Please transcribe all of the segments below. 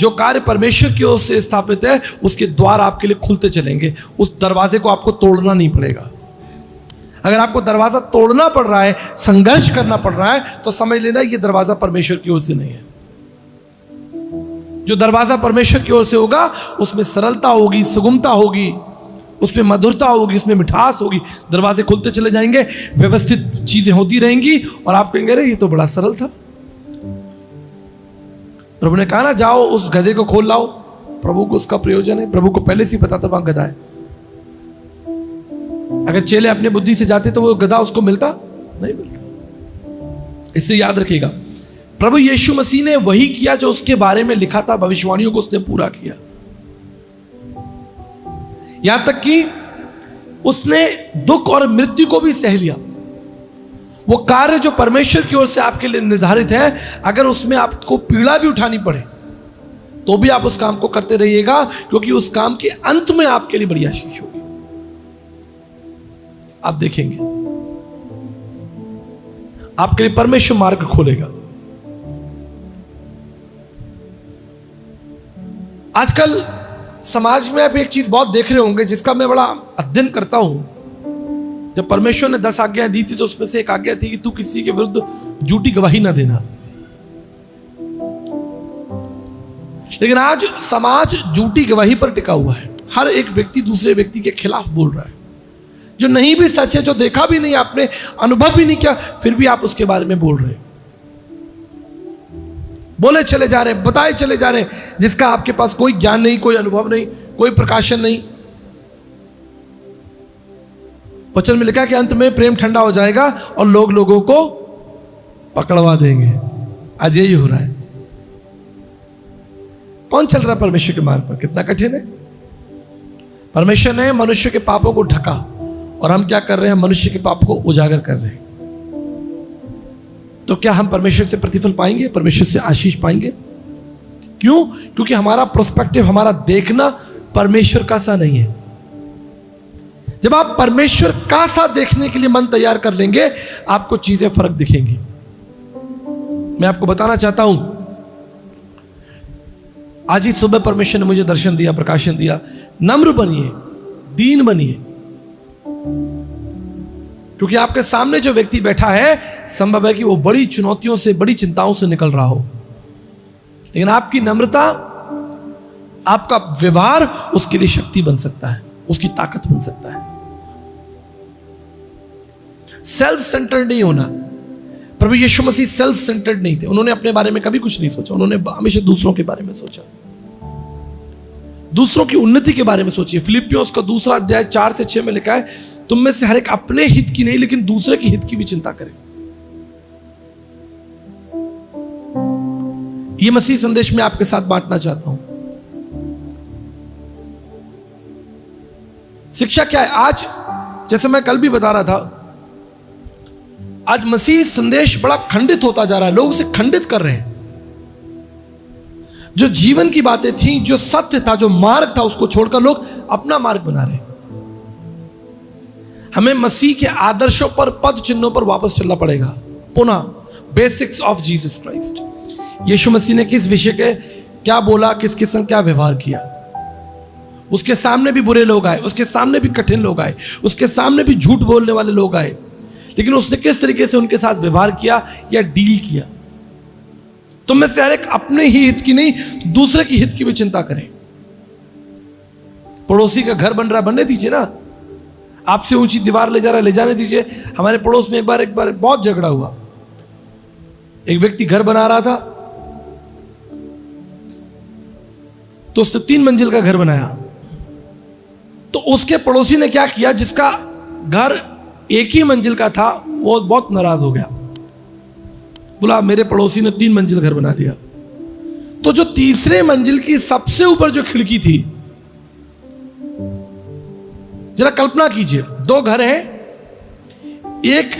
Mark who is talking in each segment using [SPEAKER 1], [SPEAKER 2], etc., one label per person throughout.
[SPEAKER 1] जो कार्य परमेश्वर की ओर से स्थापित है उसके द्वार आपके लिए खुलते चलेंगे। उस दरवाजे को आपको तोड़ना नहीं पड़ेगा। अगर आपको दरवाजा तोड़ना पड़ रहा है, संघर्ष करना पड़ रहा है, तो समझ लेना ये दरवाजा परमेश्वर की ओर से नहीं है। जो दरवाजा परमेश्वर की ओर से होगा उसमें सरलता होगी, सुगमता होगी, उसमें मधुरता होगी, उसमें मिठास होगी। दरवाजे खुलते चले जाएंगे, व्यवस्थित चीजें होती रहेंगी और आप कहेंगे अरे ये तो बड़ा सरल था। प्रभु ने कहा ना जाओ उस गधे को खोल लाओ। प्रभु को उसका प्रयोजन है, प्रभु को पहले से ही पता था वहां गधा है। अगर चेले अपने बुद्धि से जाते तो वो गधा उसको मिलता नहीं मिलता। इससे याद रखिएगा, प्रभु यीशु मसीह ने वही किया जो उसके बारे में लिखा था, भविष्यवाणियों को उसने पूरा किया। यहां तक कि उसने दुख और मृत्यु को भी सह लिया। वो कार्य जो परमेश्वर की ओर से आपके लिए निर्धारित है, अगर उसमें आपको पीड़ा भी उठानी पड़े तो भी आप उस काम को करते रहिएगा, क्योंकि उस काम के अंत में आपके लिए बड़ी आशीष होगी। आप देखेंगे आपके लिए परमेश्वर मार्ग खोलेगा। आजकल समाज में आप एक चीज बहुत देख रहे होंगे जिसका मैं बड़ा अध्ययन करता हूं। जब परमेश्वर ने 10 आज्ञाएं दी थी तो उसमें से एक आज्ञा थी कि तू किसी के विरुद्ध झूठी गवाही ना देना। लेकिन आज समाज झूठी गवाही पर टिका हुआ है। हर एक व्यक्ति दूसरे व्यक्ति के खिलाफ बोल रहा है, जो नहीं भी सच है, जो देखा भी नहीं, आपने अनुभव भी नहीं किया, फिर भी आप उसके बारे में बोल रहे हैं। बोले चले जा रहे हैं, बताए चले जा रहे हैं, जिसका आपके पास कोई ज्ञान नहीं, कोई अनुभव नहीं, कोई प्रकाशन नहीं। वचन में लिखा कि अंत में प्रेम ठंडा हो जाएगा और लोग लोगों को पकड़वा देंगे। आज यही हो रहा है। कौन चल रहा है परमेश्वर के मार्ग पर? कितना कठिन है। परमेश्वर ने मनुष्य के पापों को ढका और हम क्या कर रहे हैं? मनुष्य के पाप को उजागर कर रहे हैं। तो क्या हम परमेश्वर से प्रतिफल पाएंगे, परमेश्वर से आशीष पाएंगे? क्यों? क्योंकि हमारा प्रोस्पेक्टिव, हमारा देखना परमेश्वर का सा नहीं है। जब आप परमेश्वर का सा देखने के लिए मन तैयार कर लेंगे, आपको चीजें फर्क दिखेंगी। मैं आपको बताना चाहता हूं, आज ही सुबह परमेश्वर ने मुझे दर्शन दिया, प्रकाशन दिया। नम्र बनिए, दीन बनिए, क्योंकि आपके सामने जो व्यक्ति बैठा है, संभव है कि वो बड़ी चुनौतियों से, बड़ी चिंताओं से निकल रहा हो, लेकिन आपकी नम्रता, आपका व्यवहार उसके लिए शक्ति बन सकता है, उसकी ताकत बन सकता है। सेल्फ सेंटर्ड नहीं होना। प्रभु यीशु मसीह सेल्फ सेंटर्ड नहीं थे। उन्होंने अपने बारे में कभी कुछ नहीं सोचा, उन्होंने हमेशा दूसरों के बारे में सोचा, दूसरों की उन्नति के बारे में सोचिए। फिलिपियों का 2 अध्याय 4 से 6 में लिखा है, तुम में से हर एक अपने हित की नहीं लेकिन दूसरे की हित की भी चिंता करे। यह मसीह संदेश में आपके साथ बांटना चाहता हूं। शिक्षा क्या है? आज जैसे मैं कल भी बता रहा था, आज मसीह संदेश बड़ा खंडित होता जा रहा है। लोग उसे खंडित कर रहे हैं। जो जीवन की बातें थी, जो सत्य था, जो मार्ग था, उसको छोड़कर लोग अपना मार्ग बना रहे हैं। हमें मसीह के आदर्शों पर, पद चिन्हों पर वापस चलना पड़ेगा। पुनः बेसिक्स ऑफ जीसस क्राइस्ट। यीशु मसीह ने किस विषय के क्या बोला, किसके संग क्या व्यवहार किया। उसके सामने भी बुरे लोग आए, उसके सामने भी कठिन लोग आए, उसके सामने भी झूठ बोलने वाले लोग आए, लेकिन उसने किस तरीके से उनके साथ व्यवहार किया या डील किया। तुम में से हर एक अपने ही हित की नहीं, दूसरे की हित की भी चिंता करें। पड़ोसी का घर बन रहा, बनने दीजिए ना। आपसे ऊंची दीवार ले जा रहा है, ले जाने दीजिए। हमारे पड़ोस में एक बार बहुत झगड़ा हुआ। एक व्यक्ति घर बना रहा था तो उसने 3 मंजिल का घर बनाया। तो उसके पड़ोसी ने क्या किया, जिसका घर 1 ही मंजिल का था, वो बहुत नाराज हो गया। बोला मेरे पड़ोसी ने 3 मंजिल घर बना दिया। तो जो तीसरे मंजिल की सबसे ऊपर जो खिड़की थी, जरा कल्पना कीजिए, 2 घर हैं। एक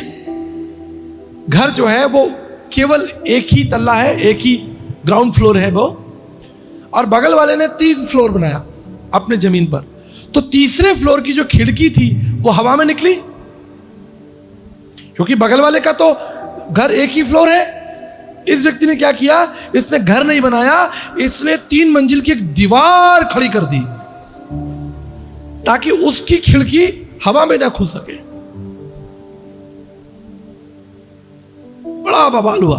[SPEAKER 1] घर जो है वो केवल 1 ही तल्ला है, 1 ही ग्राउंड फ्लोर है वो, और बगल वाले ने 3 फ्लोर बनाया अपने जमीन पर। तो तीसरे फ्लोर की जो खिड़की थी वो हवा में निकली, क्योंकि बगल वाले का तो घर 1 ही फ्लोर है, इस व्यक्ति ने क्या किया, इसने घर नहीं बनाया, इसने 3 मंजिल की एक दीवार खड़ी कर दी ताकि उसकी खिड़की हवा में ना खुल सके। बड़ा बवाल हुआ।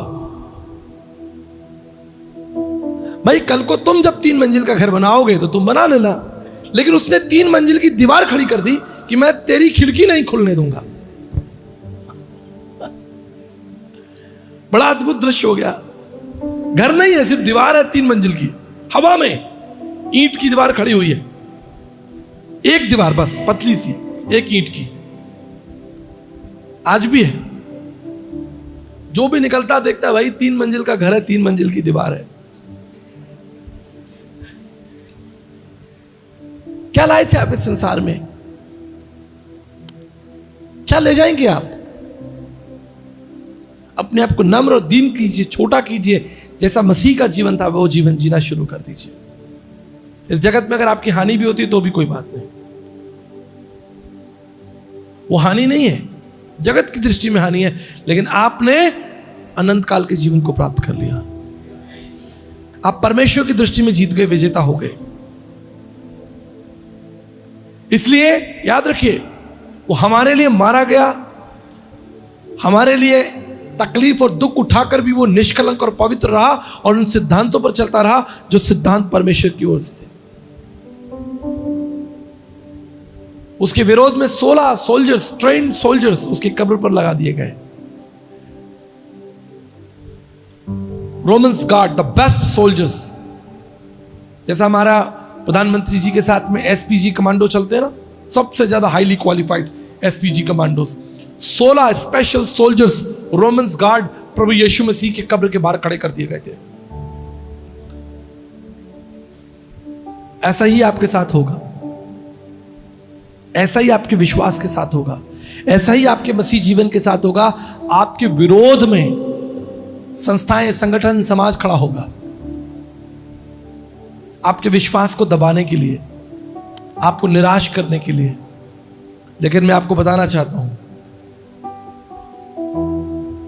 [SPEAKER 1] भाई कल को तुम जब 3 मंजिल का घर बनाओगे तो तुम बना लेना, लेकिन उसने 3 मंजिल की दीवार खड़ी कर दी कि मैं तेरी खिड़की नहीं खुलने दूंगा। बड़ा अद्भुत दृश्य हो गया। घर नहीं है, सिर्फ दीवार है 3 मंजिल की, हवा में ईंट की दीवार खड़ी हुई है, एक दीवार बस, पतली सी, एक ईंट की। आज भी है, जो भी निकलता देखता है भाई 3 मंजिल का घर है, 3 मंजिल की दीवार है। क्या लाए थे आप इस संसार में? क्या ले जाएंगे आप? अपने आप को नम्र और दीन कीजिए, छोटा कीजिए, जैसा मसीह का जीवन था वो जीवन जीना शुरू कर दीजिए। इस जगत में अगर आपकी हानि भी होती है तो भी कोई बात नहीं, वो हानि नहीं है, जगत की दृष्टि में हानि है, लेकिन आपने अनंत काल के जीवन को प्राप्त कर लिया। आप परमेश्वर की दृष्टि में जीत गए, विजेता हो गए। इसलिए याद रखिए, वो हमारे लिए मारा गया, हमारे लिए तकलीफ और दुख उठाकर भी वो निष्कलंक और पवित्र रहा और उन सिद्धांतों पर चलता रहा जो सिद्धांत परमेश्वर की ओर से थे। उसके विरोध में 16 सोल्जर्स, ट्रेन्ड सोल्जर्स उसकी कब्र पर लगा दिए गए। Romans guard, the best soldiers. जैसा हमारा प्रधानमंत्री जी के साथ में एसपीजी कमांडो चलते हैं ना, सबसे ज्यादा highly qualified SPG commandos, 16 special soldiers, Romans guard प्रभु यीशु मसीह के कब्र के बाहर खड़े कर दिए गए थे। ऐसा ही आपके साथ होगा, ऐसा ही आपके विश्वास के साथ होगा, ऐसा ही आपके मसीह जीवन के साथ होगा। आपके विरोध में संस्थाएं, संगठन, समाज खड़ा होगा आपके विश्वास को दबाने के लिए, आपको निराश करने के लिए। लेकिन मैं आपको बताना चाहता हूं,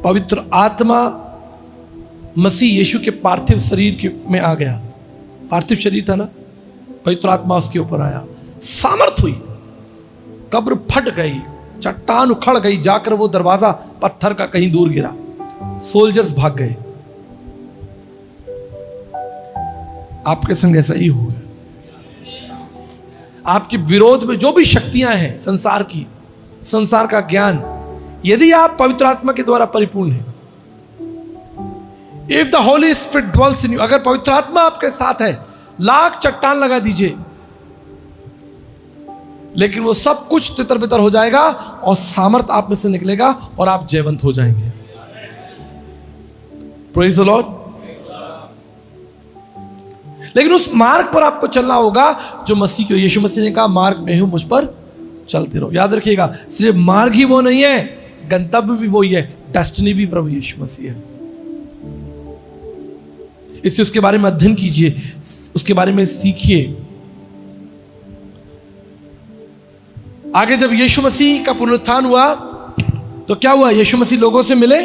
[SPEAKER 1] पवित्र आत्मा मसीह यीशु के पार्थिव शरीर में आ गया। पार्थिव शरीर था ना, पवित्र आत्मा उसके ऊपर आया, सामर्थ हुई, कब्र फट गई, चट्टान उखड़ गई, जाकर वो दरवाजा पत्थर का कहीं दूर गिरा, सोल्जर्स भाग गए। आपके संग ऐसा ही होगा। आपके विरोध में जो भी शक्तियां हैं संसार की, संसार का ज्ञान, यदि आप पवित्र आत्मा के द्वारा परिपूर्ण हैं, if the Holi spirit dwells in you, अगर पवित्र आत्मा आपके साथ है, लाख चट्टान लगा दीजिए, लेकिन वो सब कुछ तितर बितर हो जाएगा और सामर्थ आप में से निकलेगा और आप जयवंत हो जाएंगे। Praise the Lord. लेकिन उस मार्ग पर आपको चलना होगा जो मसीह को, यीशु मसीह ने कहा, मार्ग में हूं, मुझ पर चलते रहो। याद रखिएगा, सिर्फ मार्ग ही वो नहीं है, गंतव्य भी वही है, डेस्टिनी भी प्रभु यीशु मसीह है। इससे उसके बारे में अध्ययन कीजिए, उसके बारे में सीखिए। आगे जब यीशु मसीह का पुनरुत्थान हुआ तो क्या हुआ? यीशु मसीह लोगों से मिले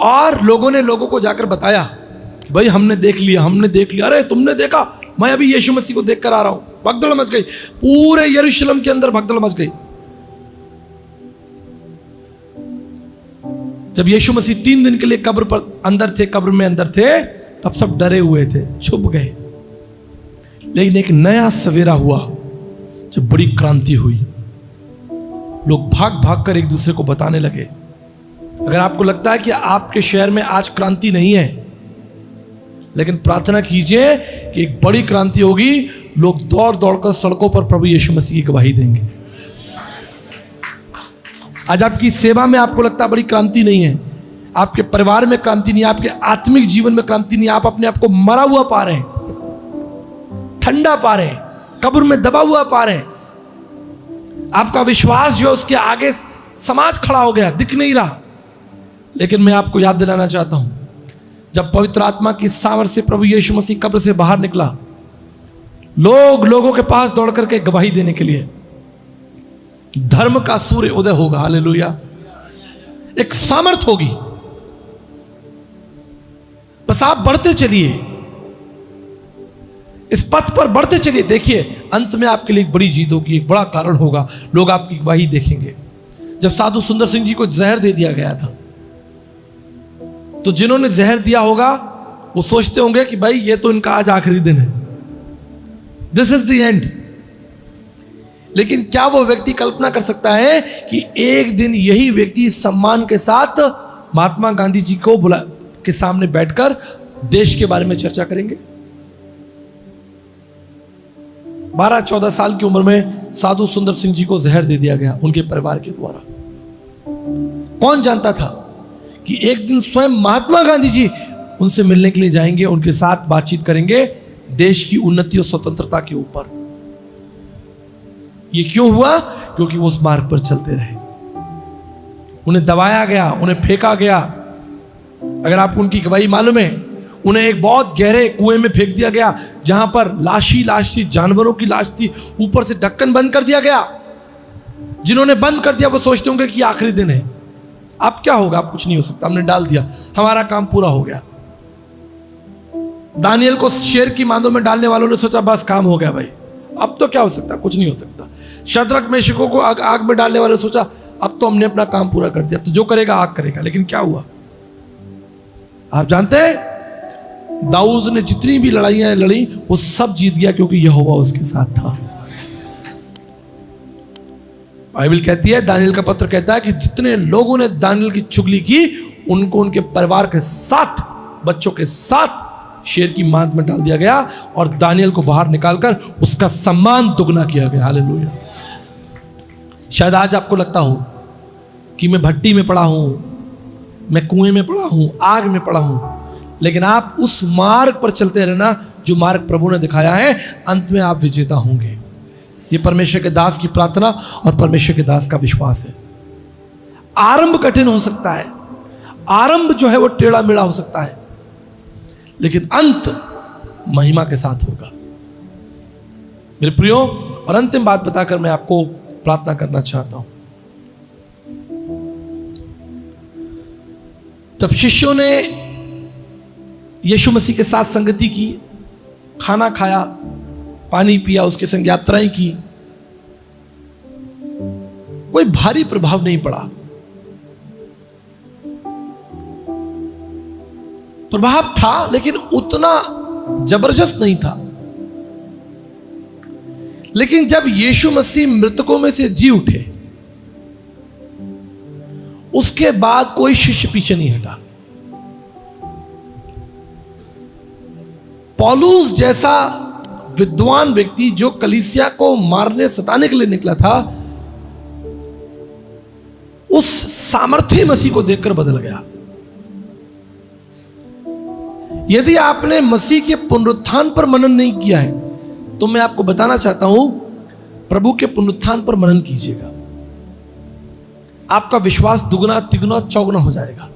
[SPEAKER 1] और लोगों ने लोगों को जाकर बताया, भाई हमने देख लिया, हमने देख लिया। अरे तुमने देखा? मैं अभी यीशु मसीह को देख कर आ रहा हूं। भगदड़ मच गई, पूरे यरूशलेम के अंदर भगदड़ मच गई। जब यीशु मसीह 3 दिन के लिए कब्र पर अंदर थे, कब्र में अंदर थे, तब सब डरे हुए थे, छुप गए। लेकिन एक नया सवेरा हुआ, जब बड़ी क्रांति हुई, लोग भाग भाग कर एक दूसरे को बताने लगे। अगर आपको लगता है कि आपके शहर में आज क्रांति नहीं है, लेकिन प्रार्थना कीजिए कि एक बड़ी क्रांति होगी। लोग दौड़ दौड़कर सड़कों पर प्रभु यीशु मसीह की गवाही देंगे। आज आपकी सेवा में आपको लगता है बड़ी क्रांति नहीं है, आपके परिवार में क्रांति नहीं है, आपके आत्मिक जीवन में क्रांति नहीं है, आप अपने आप को मरा हुआ पा रहे हैं, ठंडा पा रहे हैं, कब्र में दबा हुआ पा रहे हैं। आपका विश्वास जो उसके आगे समाज खड़ा हो गया, दिख नहीं रहा। लेकिन मैं आपको याद दिलाना चाहता हूं, जब पवित्र आत्मा की सामर्थ से प्रभु यीशु मसीह कब्र से बाहर निकला, लोगों के पास दौड़ करके गवाही देने के लिए, धर्म का सूर्य उदय होगा। हालेलुया। एक सामर्थ होगी। बस आप बढ़ते चलिए, इस पथ पर बढ़ते चलिए। देखिए अंत में आपके लिए एक बड़ी जीत होगी, एक बड़ा कारण होगा, लोग आपकी गवाही देखेंगे। जब साधु सुंदर सिंह जी को जहर दे दिया गया था, तो जिन्होंने जहर दिया होगा वो सोचते होंगे कि भाई ये तो इनका आज आखिरी दिन है, दिस इज द एंड। लेकिन क्या वो व्यक्ति कल्पना कर सकता है कि एक दिन यही व्यक्ति सम्मान के साथ महात्मा गांधी जी को बुला के सामने बैठकर देश के बारे में चर्चा करेंगे? 12-14 साल की उम्र में साधु सुंदर सिंह जी को जहर दे दिया गया उनके परिवार के द्वारा। कौन जानता था कि एक दिन स्वयं महात्मा गांधी जी उनसे मिलने के लिए जाएंगे, उनके साथ बातचीत करेंगे देश की उन्नति और स्वतंत्रता के ऊपर। ये क्यों हुआ? क्योंकि वो उस मार्ग पर चलते रहे। उन्हें दबाया गया, उन्हें फेंका गया। अगर आपको उनकी गवाही मालूम है, उन्हें एक बहुत गहरे कुएं में फेंक दिया गया जहां पर लाश थी, जानवरों की लाश थी, ऊपर से ढक्कन बंद कर दिया गया। जिन्होंने बंद कर दिया वो सोचते होंगे कि आखिरी दिन है, अब क्या होगा, अब कुछ नहीं हो सकता, हमने डाल दिया, हमारा काम पूरा हो गया। दानियल को शेर की मांदों में डालने वालों ने सोचा बस काम हो गया भाई, अब तो क्या हो सकता, कुछ नहीं हो सकता। शद्रक मेशकों को आग में डालने वाले सोचा अब तो हमने अपना काम पूरा कर दिया, अब तो जो करेगा आग करेगा। लेकिन क्या हुआ आप जानते हैं? दाऊद ने जितनी भी लड़ाइयां लड़ी वो सब जीत गया, क्योंकि यहोवा उसके साथ था। बाइबल कहती है, दानियल का पत्र कहता है कि जितने लोगों ने दानियल की चुगली की उनको उनके परिवार के साथ, बच्चों के साथ शेर की मांद में डाल दिया गया और दानियल को बाहर निकालकर उसका सम्मान दुगना किया गया। हालेलुया। शायद आज आपको लगता हो कि मैं भट्टी में पड़ा हूं, मैं कुएं में पड़ा हूं, आग में पड़ा हूं, लेकिन आप उस मार्ग पर चलते रहना जो मार्ग प्रभु ने दिखाया है, अंत में आप विजेता होंगे। ये परमेश्वर के दास की प्रार्थना और परमेश्वर के दास का विश्वास है। आरंभ कठिन हो सकता है, आरंभ जो है वो टेढ़ा मेढ़ा हो सकता है, लेकिन अंत महिमा के साथ होगा। मेरे प्रियो, और अंतिम बात बताकर मैं आपको प्रार्थना करना चाहता हूं। जब शिष्यों ने यीशु मसीह के साथ संगति की, खाना खाया, पानी पिया, उसके संग यात्राएं की, कोई भारी प्रभाव नहीं पड़ा। प्रभाव था लेकिन उतना जबरदस्त नहीं था। लेकिन जब यीशु मसीह मृतकों में से जी उठे, उसके बाद कोई शिष्य पीछे नहीं हटा। पौलुस जैसा विद्वान व्यक्ति जो कलीसिया को मारने सताने के लिए निकला था, उस सामर्थी मसीह को देखकर बदल गया। यदि आपने मसीह के पुनरुत्थान पर मनन नहीं किया है तो मैं आपको बताना चाहता हूं, प्रभु के पुनरुत्थान पर मनन कीजिएगा। आपका विश्वास दुगना, तिगुना, चौगुना हो जाएगा।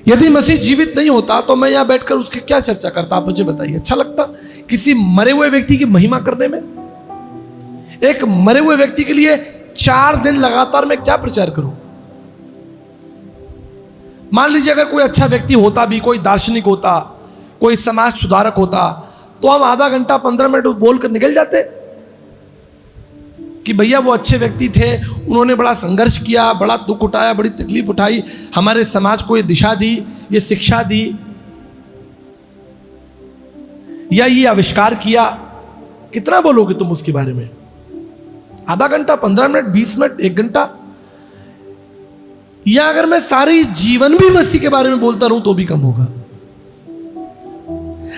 [SPEAKER 1] यदि मसीह जीवित नहीं होता तो मैं यहां बैठकर उसकी क्या चर्चा करता, आप मुझे बताइए। अच्छा लगता किसी मरे हुए व्यक्ति की महिमा करने में? एक मरे हुए व्यक्ति के लिए 4 दिन लगातार मैं क्या प्रचार करूं? मान लीजिए अगर कोई अच्छा व्यक्ति होता भी, कोई दार्शनिक होता, कोई समाज सुधारक होता, तो हम आधा घंटा 15 मिनट बोलकर निकल जाते कि भैया वो अच्छे व्यक्ति थे, उन्होंने बड़ा संघर्ष किया, बड़ा दुख उठाया, बड़ी तकलीफ उठाई, हमारे समाज को ये दिशा दी, ये शिक्षा दी, या ये आविष्कार किया। कितना बोलोगे तुम उसके बारे में? आधा घंटा, 15 मिनट, 20 मिनट, 1 घंटा? या अगर मैं सारी जीवन भी मसीह के बारे में बोलता रहूं तो भी कम होगा।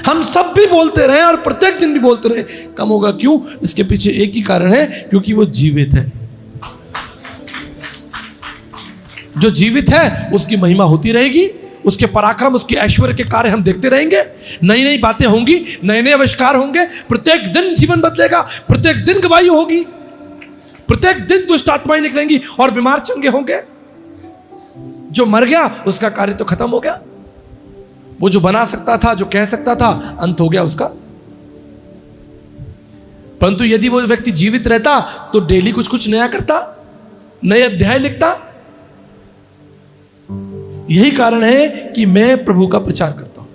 [SPEAKER 1] हम सब भी बोलते रहे और प्रत्येक दिन भी बोलते रहे, कम होगा। क्यों? इसके पीछे एक ही कारण है, क्योंकि वो जीवित है। जो जीवित है उसकी महिमा होती रहेगी, उसके पराक्रम, उसके ऐश्वर्य के कार्य हम देखते रहेंगे, नई नई बातें होंगी, नए नए आविष्कार होंगे, प्रत्येक दिन जीवन बदलेगा, प्रत्येक दिन गवाही होगी, प्रत्येक दिन दुष्ट आत्माएं निकलेंगी और बीमार चंगे होंगे। जो मर गया उसका कार्य तो खत्म हो गया। वो जो बना सकता था, जो कह सकता था, अंत हो गया उसका। परंतु यदि वो व्यक्ति जीवित रहता तो डेली कुछ कुछ नया करता, नए अध्याय लिखता। यही कारण है कि मैं प्रभु का प्रचार करता हूं,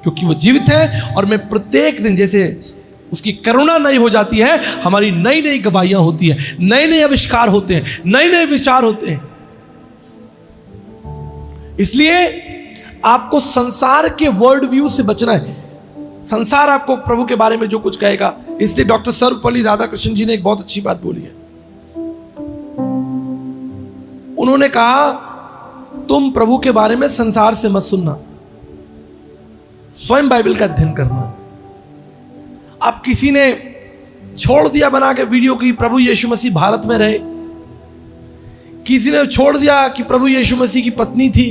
[SPEAKER 1] क्योंकि वो जीवित है और मैं प्रत्येक दिन, जैसे उसकी करुणा नई हो जाती है, हमारी नई नई गवाहियां होती है, नए नए आविष्कार होते हैं, नए नए विचार होते हैं। इसलिए आपको संसार के वर्ल्ड व्यू से बचना है। संसार आपको प्रभु के बारे में जो कुछ कहेगा, इसलिए डॉक्टर सर्वपल्ली राधाकृष्णन जी ने एक बहुत अच्छी बात बोली है। उन्होंने कहा, तुम प्रभु के बारे में संसार से मत सुनना, स्वयं बाइबल का अध्ययन करना। अब किसी ने छोड़ दिया बना के वीडियो की प्रभु यीशु मसीह भारत में रहे, किसी ने छोड़ दिया कि प्रभु यीशु मसीह की पत्नी थी,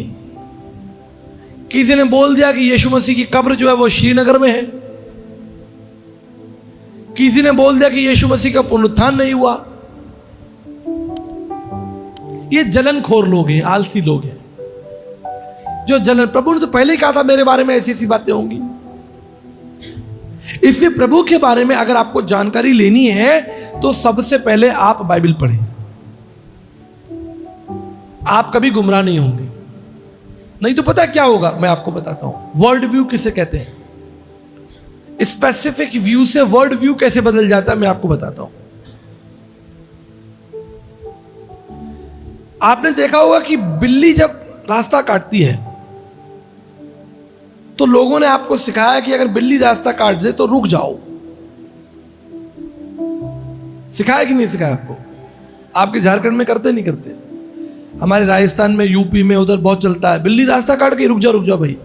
[SPEAKER 1] किसी ने बोल दिया कि यीशु मसीह की कब्र जो है वो श्रीनगर में है, किसी ने बोल दिया कि यीशु मसीह का पुनरुत्थान नहीं हुआ। ये जलनखोर लोग हैं, आलसी लोग हैं जो जलन। प्रभु ने तो पहले ही कहा था मेरे बारे में ऐसी ऐसी बातें होंगी। इसलिए प्रभु के बारे में अगर आपको जानकारी लेनी है तो सबसे पहले आप बाइबल पढ़ें, आप कभी गुमराह नहीं होंगे। नहीं तो पता क्या होगा, मैं आपको बताता हूं। वर्ल्ड व्यू किसे कहते हैं, स्पेसिफिक व्यू से वर्ल्ड व्यू कैसे बदल जाता है, मैं आपको बताता हूं। आपने देखा होगा कि बिल्ली जब रास्ता काटती है तो लोगों ने आपको सिखाया कि अगर बिल्ली रास्ता काट दे तो रुक जाओ। सिखाया कि नहीं सिखाया आपको? आपके झारखंड में करते नहीं करते? हमारे राजस्थान में, यूपी में, उधर बहुत चलता है। बिल्ली रास्ता काट गई, रुक जाओ भाई,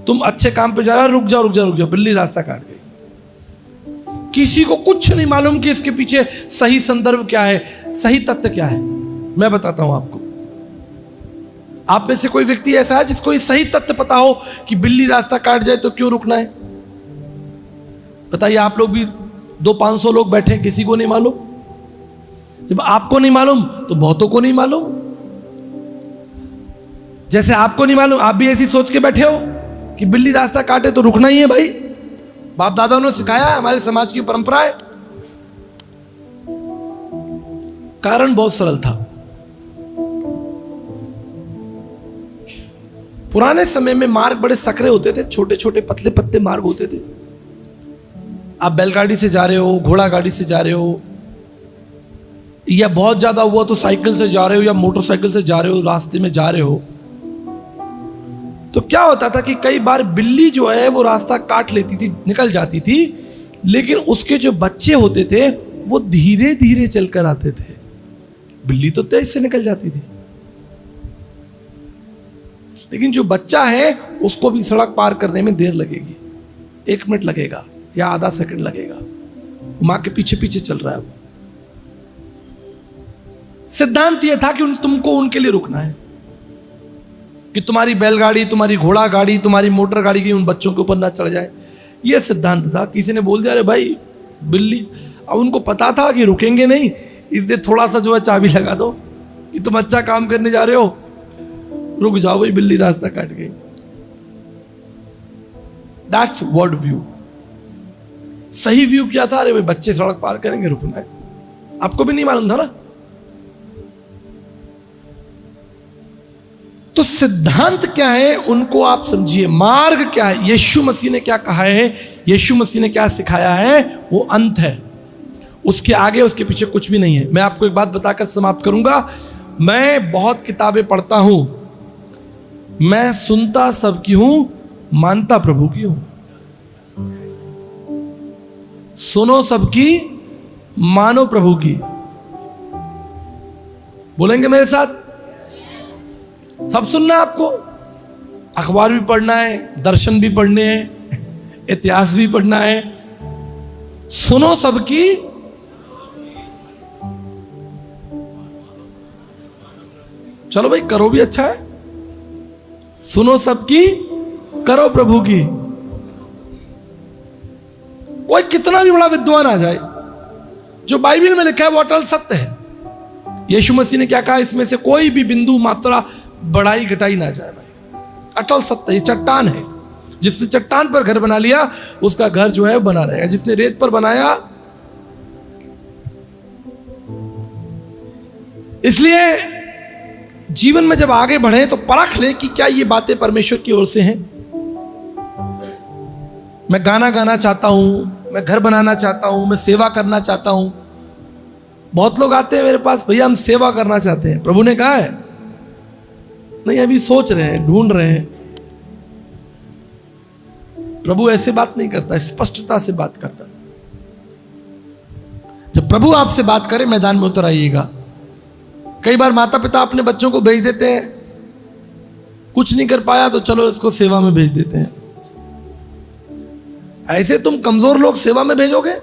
[SPEAKER 1] तुम अच्छे काम पे जा रहा, रुक जाओ, बिल्ली रास्ता काट गई। किसी को कुछ नहीं मालूम कि इसके पीछे सही संदर्भ क्या है, सही तथ्य क्या है। मैं बताता हूं आपको। आप में से कोई व्यक्ति ऐसा है जिसको ये सही तथ्य पता हो कि बिल्ली रास्ता काट जाए तो क्यों रुकना है? बताइए। आप लोग भी 200-500 लोग बैठे, किसी को नहीं मालूम। जब आपको नहीं मालूम तो बहुतों को नहीं मालूम। जैसे आपको नहीं मालूम, आप भी ऐसी सोच के बैठे हो कि बिल्ली रास्ता काटे तो रुकना ही है भाई। बाप दादाओं ने सिखाया, हमारे समाज की परंपरा है। कारण बहुत सरल था। पुराने समय में मार्ग बड़े सकरे होते थे, छोटे छोटे पतले पतले मार्ग होते थे। आप बैलगाड़ी से जा रहे हो, घोड़ा गाड़ी से जा रहे हो, या बहुत ज्यादा हुआ तो साइकिल से जा रहे हो या मोटरसाइकिल से जा रहे हो, रास्ते में जा रहे हो। तो क्या होता था कि कई बार बिल्ली जो है वो रास्ता काट लेती थी, निकल जाती थी, लेकिन उसके जो बच्चे होते थे वो धीरे धीरे चलकर आते थे। बिल्ली तो तेज से निकल जाती थी, लेकिन जो बच्चा है उसको भी सड़क पार करने में देर लगेगी, 1 मिनट लगेगा या आधा सेकंड लगेगा। मां के पीछे पीछे चल रहा है वो। सिद्धांत यह था कि तुमको उनके लिए रुकना है, कि तुम्हारी बैलगाड़ी, तुम्हारी घोड़ा गाड़ी, तुम्हारी मोटर गाड़ी की उन बच्चों के ऊपर ना चढ़ जाए। यह सिद्धांत था। किसी ने बोल दिया अरे भाई बिल्ली, अब उनको पता था कि रुकेंगे नहीं, इसलिए थोड़ा सा जो है चाबी लगा दो कि तुम अच्छा काम करने जा रहे हो, रुक जाओ भाई, बिल्ली रास्ता काट गई। That's world view. सही व्यू क्या था? अरे भाई बच्चे सड़क पार करेंगे, रुकना है। आपको भी नहीं मालूम था ना। तो सिद्धांत क्या है उनको आप समझिए, मार्ग क्या है, यीशु मसीह ने क्या कहा है, यीशु मसीह ने क्या सिखाया है, वो अंत है। उसके आगे उसके पीछे कुछ भी नहीं है। मैं आपको एक बात बताकर समाप्त करूंगा। मैं बहुत किताबें पढ़ता हूं, मैं सुनता सबकी हूं, मानता प्रभु की हूं। सुनो सबकी, मानो प्रभु की। बोलेंगे मेरे साथ? सब सुनना आपको, अखबार भी पढ़ना है, दर्शन भी पढ़ने हैं, इतिहास भी पढ़ना है। सुनो सबकी, चलो भाई करो भी अच्छा है। सुनो सबकी, करो प्रभु की। कोई कितना भी बड़ा विद्वान आ जाए, जो बाइबल में लिखा है वो अटल सत्य है। यीशु मसीह ने क्या कहा, इसमें से कोई भी बिंदु मात्रा बढ़ाई घटाई ना जाए भाई। अटल सत्य, ये चट्टान है। जिसने चट्टान पर घर बना लिया उसका घर जो है बना रहेगा, जिसने रेत पर बनाया। इसलिए जीवन में जब आगे बढ़े तो परख ले कि क्या ये बातें परमेश्वर की ओर से हैं। मैं गाना गाना चाहता हूं, मैं घर बनाना चाहता हूं, मैं सेवा करना चाहता हूं। बहुत लोग आते हैं मेरे पास, भैया हम सेवा करना चाहते हैं। प्रभु ने कहा है नहीं, अभी सोच रहे हैं, ढूंढ रहे हैं। प्रभु ऐसे बात नहीं करता, स्पष्टता से बात करता। जब प्रभु आपसे बात करे मैदान में उतर आइएगा। कई बार माता पिता अपने बच्चों को भेज देते हैं, कुछ नहीं कर पाया तो चलो इसको सेवा में भेज देते हैं। ऐसे तुम कमजोर लोग सेवा में भेजोगे?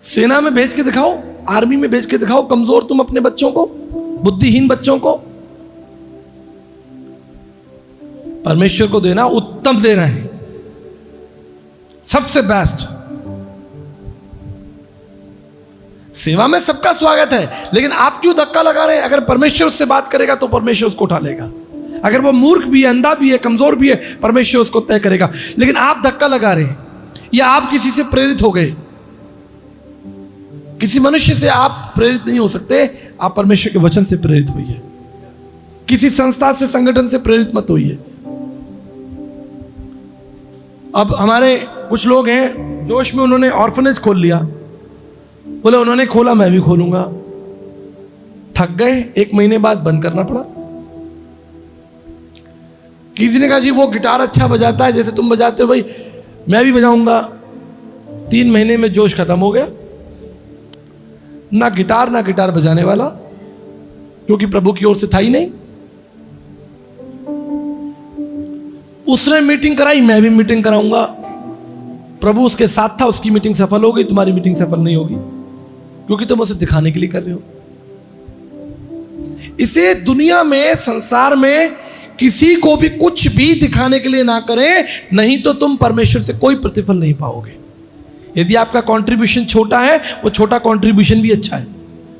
[SPEAKER 1] सेना में भेज के दिखाओ, आर्मी में भेज के दिखाओ कमजोर तुम अपने बच्चों को, बुद्धिहीन बच्चों को। परमेश्वर को देना उत्तम देना है, सबसे बेस्ट। सेवा में सबका स्वागत है, लेकिन आप क्यों धक्का लगा रहे हैं? अगर परमेश्वर उससे बात करेगा तो परमेश्वर उसको उठा लेगा। अगर वो मूर्ख भी है, अंधा भी है, कमजोर भी है, परमेश्वर उसको तय करेगा। लेकिन आप धक्का लगा रहे हैं, या आप किसी से प्रेरित हो गए। किसी मनुष्य से आप प्रेरित नहीं हो सकते, आप परमेश्वर के वचन से प्रेरित होइए। किसी संस्था से, संगठन से प्रेरित मत होइए। अब हमारे कुछ लोग हैं, जोश में उन्होंने ऑर्फनेज खोल लिया। बोले उन्होंने खोला, मैं भी खोलूंगा। थक गए, 1 महीने बाद बंद करना पड़ा। किसी ने कहा जी वो गिटार अच्छा बजाता है, जैसे तुम बजाते हो भाई मैं भी बजाऊंगा। 3 महीने में जोश खत्म हो गया। ना गिटार बजाने वाला, क्योंकि प्रभु की ओर से था ही नहीं। उसने मीटिंग कराई, मैं भी मीटिंग कराऊंगा। प्रभु उसके साथ था, उसकी मीटिंग सफल हो गई, तुम्हारी मीटिंग सफल नहीं होगी, क्योंकि तुम उसे दिखाने के लिए कर रहे हो। इसे दुनिया में, संसार में किसी को भी कुछ भी दिखाने के लिए ना करें, नहीं तो तुम परमेश्वर से कोई प्रतिफल नहीं पाओगे। यदि आपका कंट्रीब्यूशन छोटा है, वो छोटा कंट्रीब्यूशन भी अच्छा है।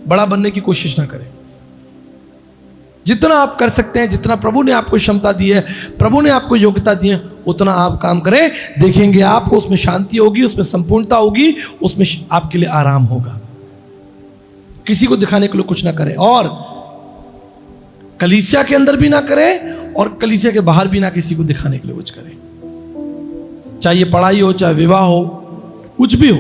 [SPEAKER 1] बड़ा बनने की कोशिश ना करें। जितना आप कर सकते हैं, जितना प्रभु ने आपको क्षमता दी है, प्रभु ने आपको योग्यता दी है, उतना आप काम करें। देखेंगे आपको उसमें शांति होगी, उसमें संपूर्णता होगी, उसमें आपके लिए आराम होगा। किसी को दिखाने के लिए कुछ ना करें, और कलीसिया के अंदर भी ना करें और कलीसिया के बाहर भी ना किसी को दिखाने के लिए कुछ करें। चाहे पढ़ाई हो, चाहे विवाह हो, कुछ भी हो।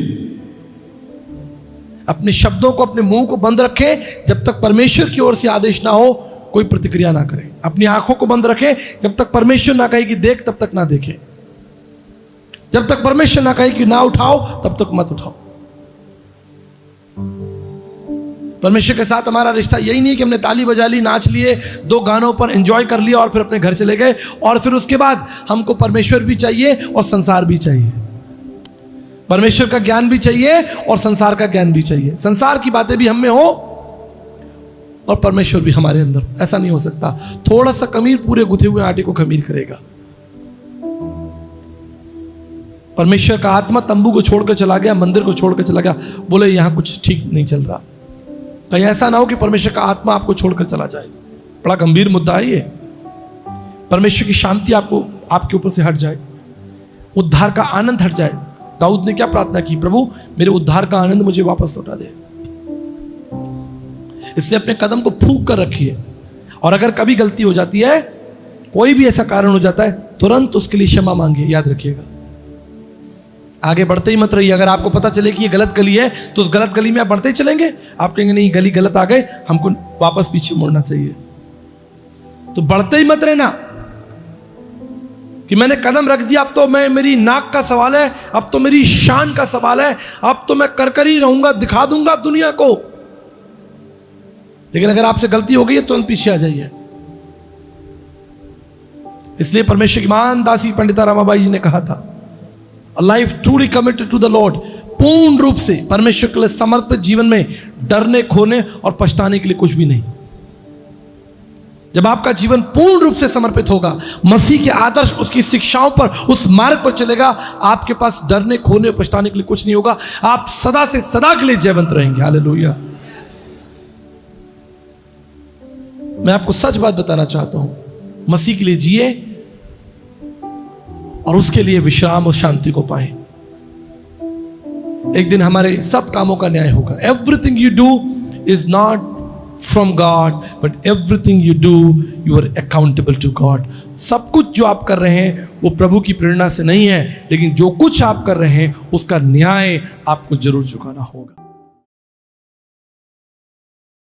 [SPEAKER 1] अपने शब्दों को, अपने मुंह को बंद रखें। जब तक परमेश्वर की ओर से आदेश ना हो, कोई प्रतिक्रिया ना करें। अपनी आंखों को बंद रखें। जब तक परमेश्वर ना कहे कि देख, तब तक ना देखें। जब तक परमेश्वर ना कहे कि ना उठाओ, तब तक मत उठाओ। परमेश्वर के साथ हमारा रिश्ता यही नहीं कि हमने ताली बजा ली, नाच लिए, 2 गानों पर एंजॉय कर लिया और फिर अपने घर चले गए, और फिर उसके बाद हमको परमेश्वर भी चाहिए और संसार भी चाहिए। परमेश्वर का ज्ञान भी चाहिए और संसार का ज्ञान भी चाहिए। संसार की बातें भी हम में हो और परमेश्वर भी हमारे अंदर। ऐसा नहीं हो सकता। थोड़ा सा खमीर पूरे गुथे हुए आटे को खमीर करेगा। परमेश्वर का आत्मा तंबू को छोड़कर चला गया, मंदिर को छोड़कर चला गया, बोले यहां कुछ ठीक नहीं चल रहा। कहीं ऐसा ना हो कि परमेश्वर का आत्मा आपको छोड़कर चला जाए। बड़ा गंभीर मुद्दा है ये। परमेश्वर की शांति आपको, आपके ऊपर से हट जाए, उद्धार का आनंद हट जाए। दाऊद ने क्या प्रार्थना की? प्रभु मेरे उद्धार का आनंद मुझे वापस लौटा दे। इसलिए अपने कदम को फूंक कर रखिए, और अगर कभी गलती हो जाती है, कोई भी ऐसा कारण हो जाता है, तुरंत उसके लिए क्षमा मांगिए। याद रखिएगा, आगे बढ़ते ही मत रहिए। अगर आपको पता चले कि ये गलत गली है, तो उस गलत गली में आप बढ़ते ही चलेंगे। आप कहेंगे नहीं, गली गलत आ गए, हमको वापस पीछे मुड़ना चाहिए। तो बढ़ते ही मत रहना कि मैंने कदम रख दिया, अब तो मैं, मेरी नाक का सवाल है, अब तो मेरी शान का सवाल है, अब तो मैं कर ही रहूंगा, दिखा दूंगा दुनिया को। लेकिन अगर आपसे गलती हो गई है, तुरंत पीछे आ जाइए। इसलिए परमेश्वर की महान दासी पंडिता रमाबाई जी ने कहा था, A life truly committed to the Lord, पूर्ण रूप से परमेश्वर के लिए समर्पित जीवन में डरने, खोने और पछताने के लिए कुछ भी नहीं। जब आपका जीवन पूर्ण रूप से समर्पित होगा, मसीह के आदर्श, उसकी शिक्षाओं पर, उस मार्ग पर चलेगा, आपके पास डरने, खोने और पछताने के लिए कुछ नहीं होगा। आप सदा से सदा के लिए जयवंत रहेंगे। हालेलुया। मैं आपको सच बात बताना चाहता हूं, मसीह के लिए जिए और उसके लिए विश्राम और शांति को पाएं। एक दिन हमारे सब कामों का न्याय होगा। Everything you do is not from God, but everything you do, you are accountable to God. सब कुछ जो आप कर रहे हैं वो प्रभु की प्रेरणा से नहीं है, लेकिन जो कुछ आप कर रहे हैं उसका न्याय आपको जरूर चुकाना होगा।